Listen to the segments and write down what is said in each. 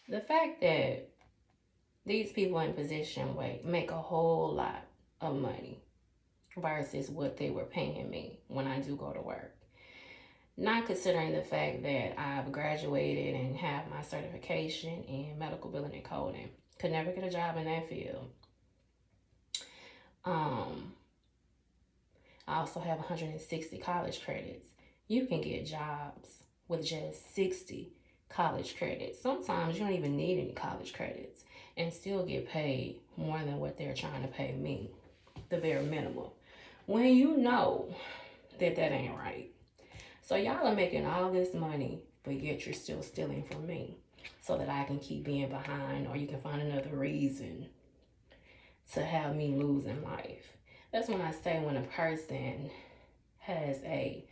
The fact that these people in position make a whole lot of money versus what they were paying me when I do go to work. Not considering the fact that I've graduated and have my certification in medical billing and coding. Could never get a job in that field. Um, I also have 160 college credits. You can get jobs with just 60 college credits. Sometimes you don't even need any college credits and still get paid more than what they're trying to pay me, the bare minimum. When you know that that ain't right. So y'all are making all this money, but yet you're still stealing from me so that I can keep being behind, or you can find another reason to have me lose in life. That's when I say when a person has a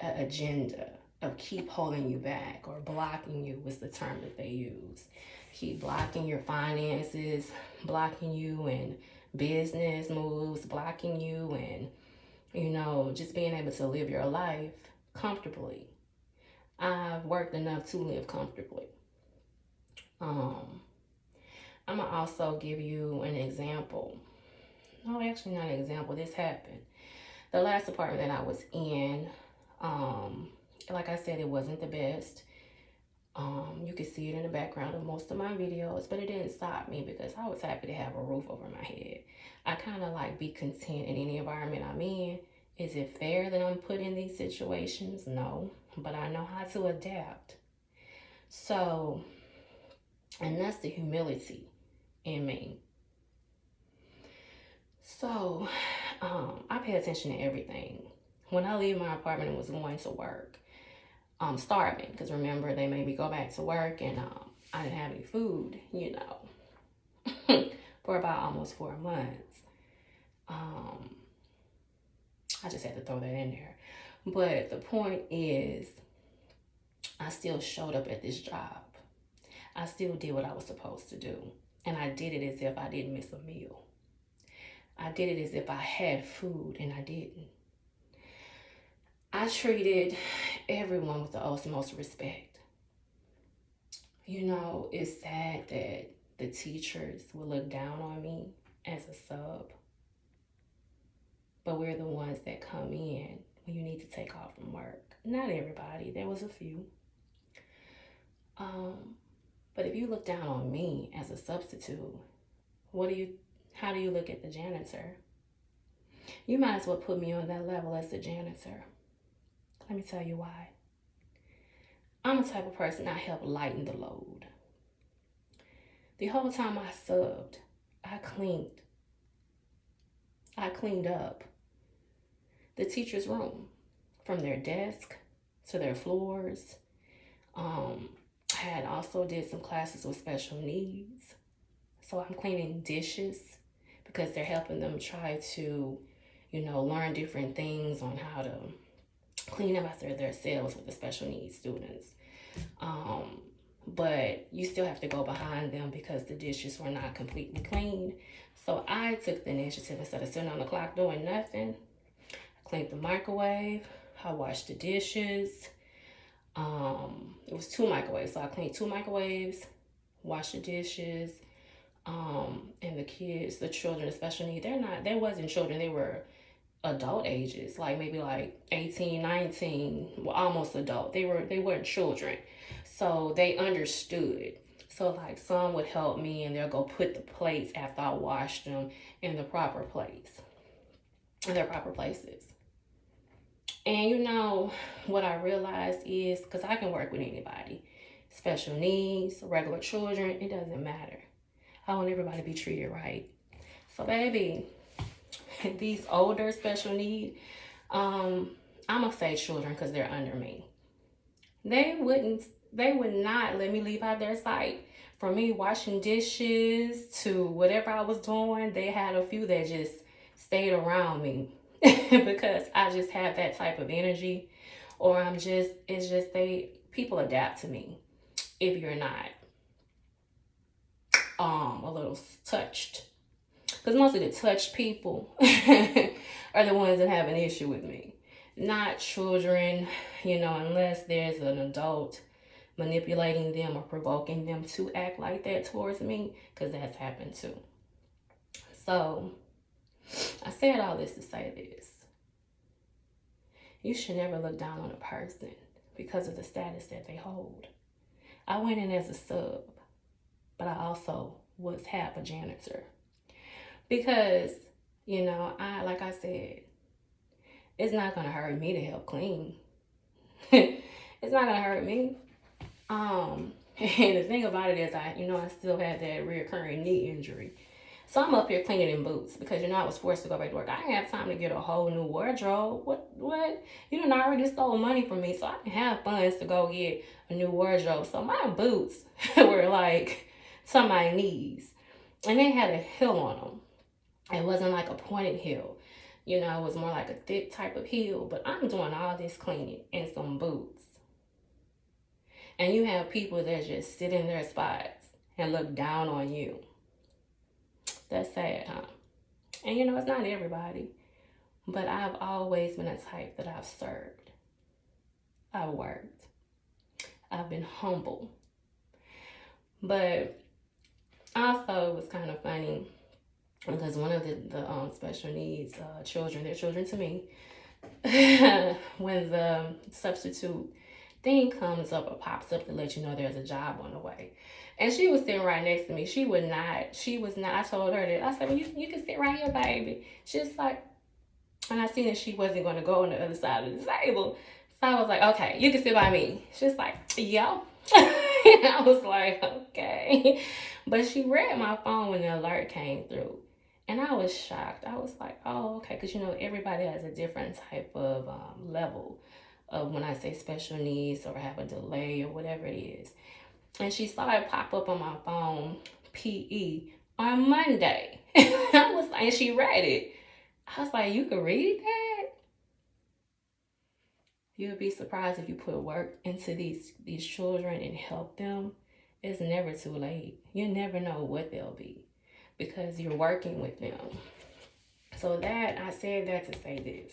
agenda of keep holding you back or blocking you was the term that they use. Keep blocking your finances, blocking you in business moves, blocking you and just being able to live your life comfortably. I've worked enough to live comfortably. Um, I'm gonna also give you an example. No, actually not an example. This happened. The last apartment that I was in, um, like I said, it wasn't the best. You can see it in the background of most of my videos, but it didn't stop me because I was happy to have a roof over my head. I kind of like be content in any environment I'm in. Is it fair that I'm put in these situations? No, but I know how to adapt. So, and that's the humility in me. So, I pay attention to everything. When I leave my apartment and was going to work, I'm starving because remember they made me go back to work and I didn't have any food, for about almost 4 months. I just had to throw that in there. But the point is, I still showed up at this job. I still did what I was supposed to do. And I did it as if I didn't miss a meal. I did it as if I had food and I didn't. I treated everyone with the utmost respect. It's sad that the teachers will look down on me as a sub. But we're the ones that come in when you need to take off from work. Not everybody, there was a few. But if you look down on me as a substitute, how do you look at the janitor? You might as well put me on that level as the janitor. Let me tell you why. I'm the type of person I help lighten the load. The whole time I subbed, I cleaned up the teacher's room, from their desk to their floors. I had also did some classes with special needs. So I'm cleaning dishes because they're helping them try to, learn different things on how to clean up after themselves with the special needs students. But you still have to go behind them because the dishes were not completely clean. So I took the initiative. Instead of sitting on the clock doing nothing, I cleaned the microwave, I washed the dishes. It was 2 microwaves, so I cleaned 2 microwaves, washed the dishes. And the children, especially, they wasn't children, they were adult ages, like maybe like 18, 19, well, almost adult. They weren't children. So they understood. So like some would help me and they'll go put the plates after I washed them in the proper place, in their proper places. And what I realized is, because I can work with anybody, special needs, regular children, it doesn't matter. I want everybody to be treated right. So baby, these older special need, I'm gonna say children because they're under me. They would not let me leave out their sight. From me washing dishes to whatever I was doing, they had a few that just stayed around me because I just have that type of energy, or people adapt to me if you're not a little touched. Because mostly the touched people are the ones that have an issue with me. Not children, unless there's an adult manipulating them or provoking them to act like that towards me, because that's happened too. So I said all this to say this. You should never look down on a person because of the status that they hold. I went in as a sub, but I also was half a janitor. Because, like I said, it's not going to hurt me to help clean. It's not going to hurt me. And the thing about it is, I still had that reoccurring knee injury. So I'm up here cleaning in boots because, I was forced to go back to work. I didn't have time to get a whole new wardrobe. What? You done already stole money from me, so I didn't have funds to go get a new wardrobe. So my boots were like to my knees. And they had a heel on them. It wasn't like a pointed heel. It was more like a thick type of heel. But I'm doing all this cleaning in some boots. And you have people that just sit in their spots and look down on you. That's sad, huh? And it's not everybody. But I've always been a type that I've served. I've worked. I've been humble. But also it was kind of funny because one of the special needs children, they're children to me, when the substitute thing comes up or pops up to let you know there's a job on the way. And she was sitting right next to me. She was not, I told her that, I said, well, you can sit right here, baby. She was like, and I seen that she wasn't going to go on the other side of the table. So I was like, okay, you can sit by me. She was like, yo. And I was like, okay. But she read my phone when the alert came through. And I was shocked. I was like, oh, okay. Because, everybody has a different type of level of when I say special needs or have a delay or whatever it is. And she saw it pop up on my phone, PE, on Monday. I was like, and she read it. I was like, you could read that? You'll be surprised if you put work into these children and help them. It's never too late. You never know what they'll be because you're working with them. So I said that to say this.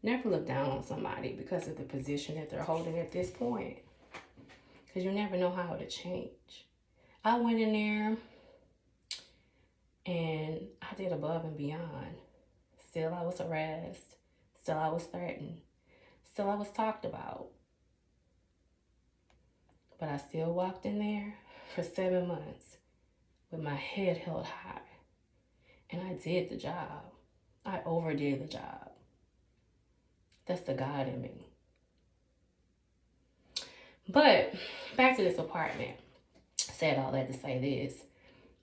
Never look down on somebody because of the position that they're holding at this point. Because you never know how it'll change. I went in there and I did above and beyond. Still I was harassed. Still I was threatened. Still I was talked about. But I still walked in there for 7 months with my head held high. And I did the job. I overdid the job. That's the God in me. But back to this apartment. Said all that to say this.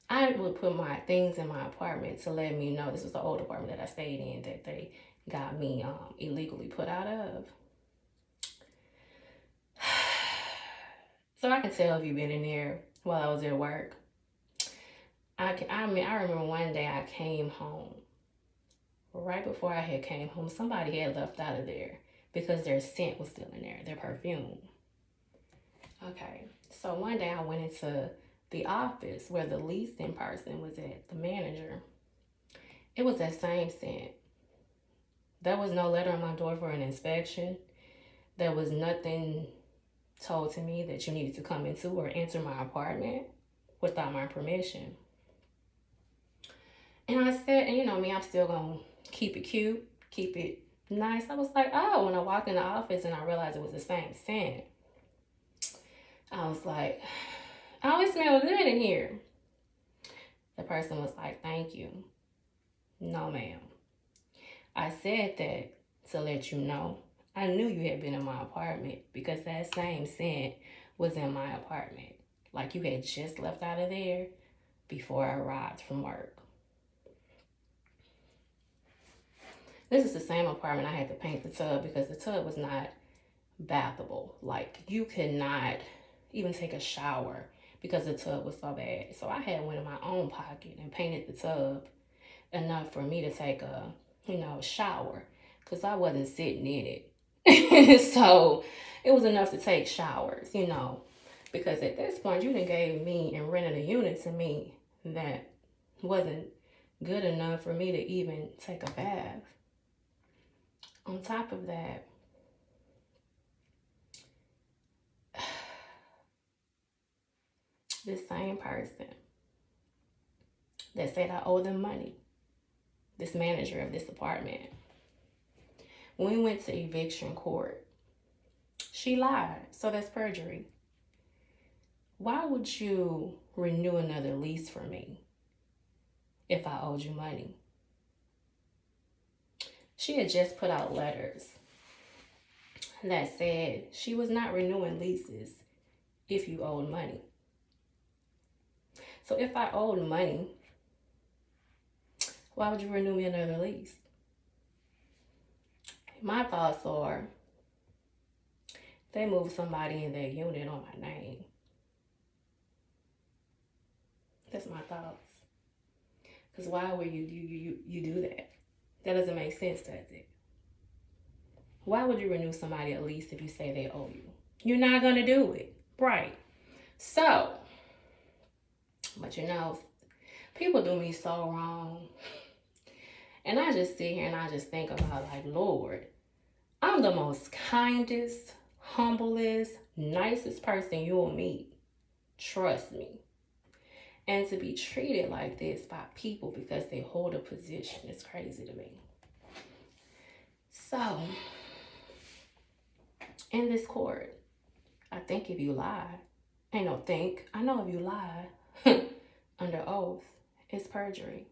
I would put my things in my apartment to let me know this was the old apartment that I stayed in that they got me illegally put out of. So I can tell if you've been in there while I was at work. I remember one day I came home. Right before I had came home, somebody had left out of there because their scent was still in there, their perfume. Okay, so one day I went into the office where the leasing person was at, the manager. It was that same scent. There was no letter on my door for an inspection. There was nothing told to me that you needed to come into or enter my apartment without my permission. And I said, and you know me, I'm still going to keep it cute, keep it nice. I was like, oh, when I walked in the office and I realized it was the same scent, I was like, oh, it smells good in here. The person was like, thank you. No, ma'am. I said that to let you know. I knew you had been in my apartment because that same scent was in my apartment. Like you had just left out of there before I arrived from work. This is the same apartment I had to paint the tub because the tub was not bathable. Like you could not even take a shower because the tub was so bad. So I had went in my own pocket and painted the tub enough for me to take a, shower because I wasn't sitting in it. So it was enough to take showers, because at this point you done gave me and rented a unit to me that wasn't good enough for me to even take a bath. On top of that, This same person that said I owe them money, this manager of this apartment, when we went to eviction court, she lied. So that's perjury. Why would you renew another lease for me if I owed you money? She had just put out letters that said she was not renewing leases if you owed money. So if I owed money, why would you renew me another lease? My thoughts are, they moved somebody in their unit on my name. That's my thoughts. Because why would you do that? That doesn't make sense, does it? Why would you renew somebody a lease if you say they owe you? You're not going to do it. Right. So, but people do me so wrong. And I just sit here and I just think about, like, Lord, I'm the most kindest, humblest, nicest person you'll meet. Trust me. And to be treated like this by people because they hold a position is crazy to me. So, in this court, I think if you lie, I know if you lie under oath, it's perjury.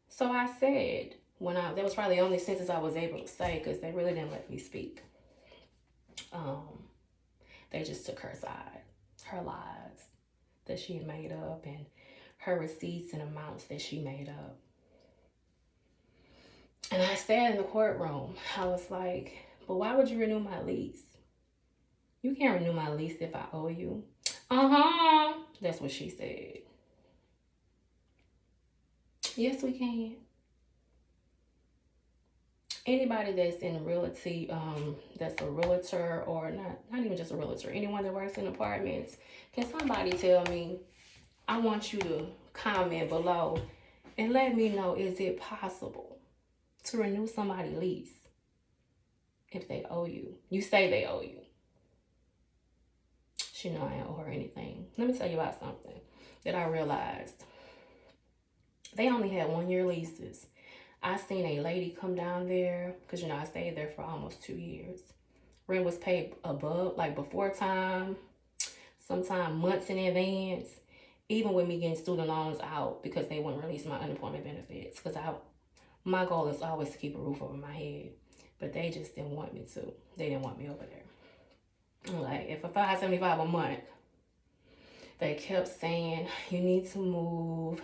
So I said, that was probably the only sentence I was able to say because they really didn't let me speak. They just took her side, her lies that she had made up and her receipts and amounts that she made up. And I said in the courtroom, I was like, but why would you renew my lease? You can't renew my lease if I owe you. That's what she said. Yes, we can. Anybody that's in realty, that's a realtor or not even just a realtor, anyone that works in apartments, can somebody tell me? I want you to comment below and let me know, is it possible to renew somebody's lease if they owe you? You say they owe you. She know I don't owe her anything. Let me tell you about something that I realized. They only had 1-year leases. I seen a lady come down there, because I stayed there for almost 2 years. Rent was paid before time, sometime months in advance, even with me getting student loans out because they wouldn't release my unemployment benefits. Because my goal is always to keep a roof over my head, but they just didn't want me to. They didn't want me over there. Like, if $575 a month, they kept saying, you need to move.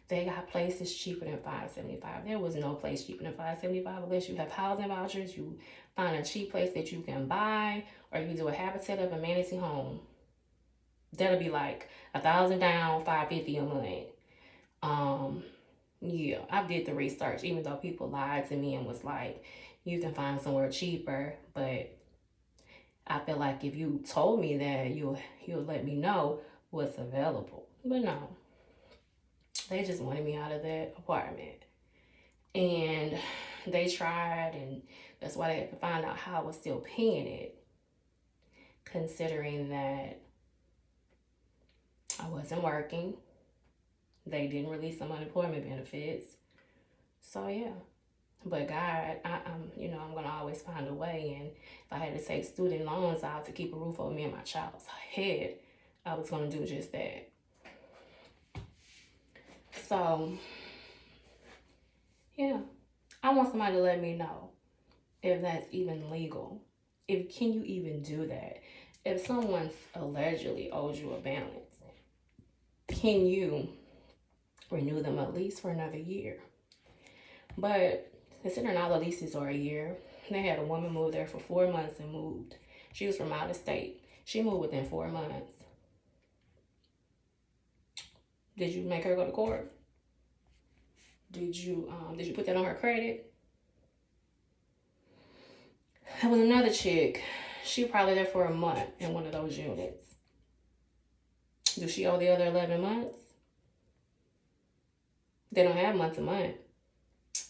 They got places cheaper than $575. There was no place cheaper than $575 unless you have housing vouchers, you find a cheap place that you can buy, or you do a Habitat of Humanity home. That'll be like $1,000 down, $550 a month. Yeah, I did the research, even though people lied to me and was like, you can find somewhere cheaper, but I feel like if you told me that, you'll let me know what's available. But no. They just wanted me out of that apartment. And they tried, and that's why they had to find out how I was still paying it, considering that I wasn't working. They didn't release some unemployment benefits. So, yeah. But God, I'm going to always find a way. And if I had to take student loans out to keep a roof over me and my child's head, I was going to do just that. So, yeah, I want somebody to let me know if that's even legal. Can you even do that? If someone's allegedly owes you a balance, can you renew them at least for another year? But considering all the leases are a year, they had a woman move there for 4 months and moved. She was from out of state. She moved within 4 months. Did you make her go to court? Did you put that on her credit? There was another chick. She probably there for a month in one of those units. Do she owe the other 11 months? They don't have month to month.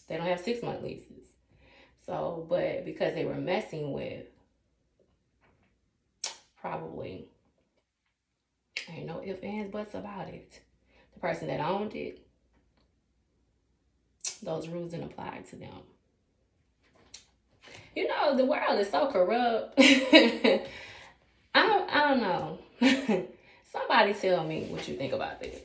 They don't have 6-month leases. So, but because they were messing with probably Ain't no ifs, ands, buts about it. The person that owned it, those rules didn't apply to them. You know, the world is so corrupt. I don't know. Somebody tell me what you think about this.